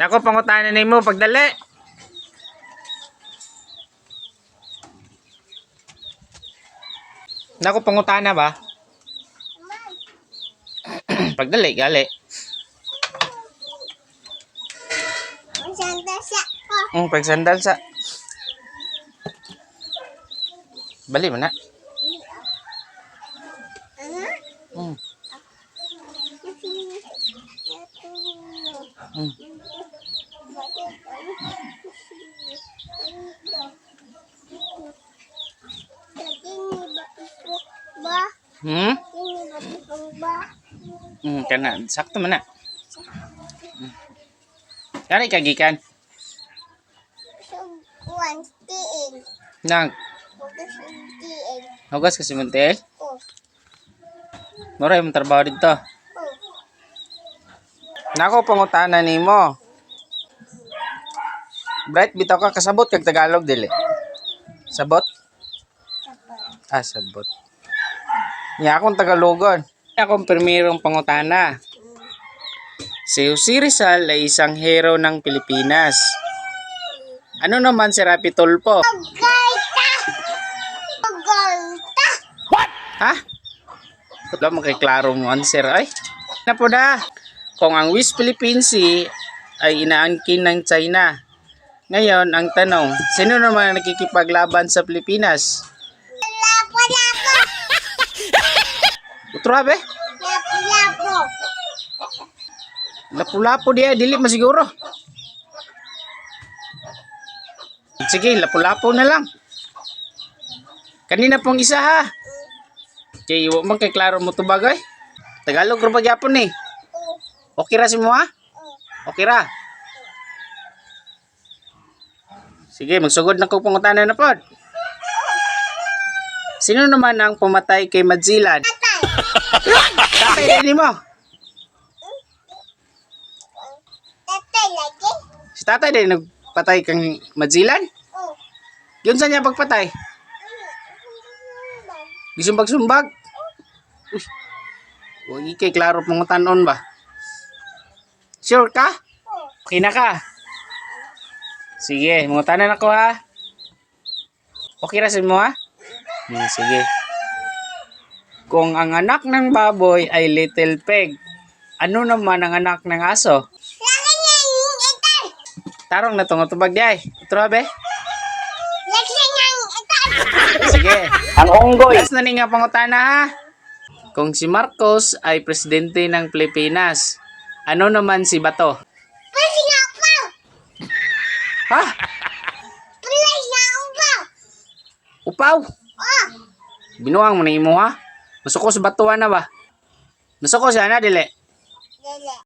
Nako, pangutanan nimo pagdali. Nako, pangutana ba? Pagdali, gali. Sandal siya ko. Pagsandal sa. Bali mo na. Mm. Mm. Hmm? Kana sakto man na. Kani kagikan. Nang hugas ka simuntel. Mura yung trabaho dito. Nako, pangutana nimo. Bright, bitaw ka kasabot kag Tagalog dili. Sabot? Ah, sabot. Nya akong Tagalogon. Akong primerong pangutana. Si Jose Rizal ay isang hero ng Pilipinas. Ano naman si Rapi Tulfo? What? Ha? Wala mo kay klaro mo answer ay. Na po da. Kung ang West Philippine Sea ay inaangkin ng China. Ngayon, ang tanong, sino naman ang nakikipaglaban sa Pilipinas? Lapo-lapo. Utrabe? Lapo-lapo. Lapu-lapu dia, dili masiguro. Sige, lapu-lapu na lang. Kanina pong isa ha. Kaya iwa man kay klaro mo to bagay. Tagalog ro pagyapon eh. Okay ra si mo ha? Okay ra. Sige, magsugod na ko pangutana na pod. Sino naman ang pumatay kay Madzilan? Tatay din mo. Tatay lagi. Si tatay din nagpatay kang Madzilan? Yun sa niya pagpatay? Gisumbag-sumbag? Uy, ikay klaro pangutanon ba? Sure ka? Okay na ka? Sige, mangutanan ako ha. Okay ra sa mo ha? Sige. Kung ang anak ng baboy ay Little Pig, ano naman ang anak ng aso? Lagi niya yung ital. Tarong na tungo tubag di ay. Utrabe? Lagi niya yung ital. Sige. Ang unggoy. Last na ni nga pangutana ha. Kung si Marcos ay presidente ng Pilipinas, ano naman si Bato? Pwede nga upaw. Ha? Pwede nga upaw. Upaw? Oh. Binuang mo na imo ha? Masuko sa batuan na ba? Masuko siya na dili? Dili.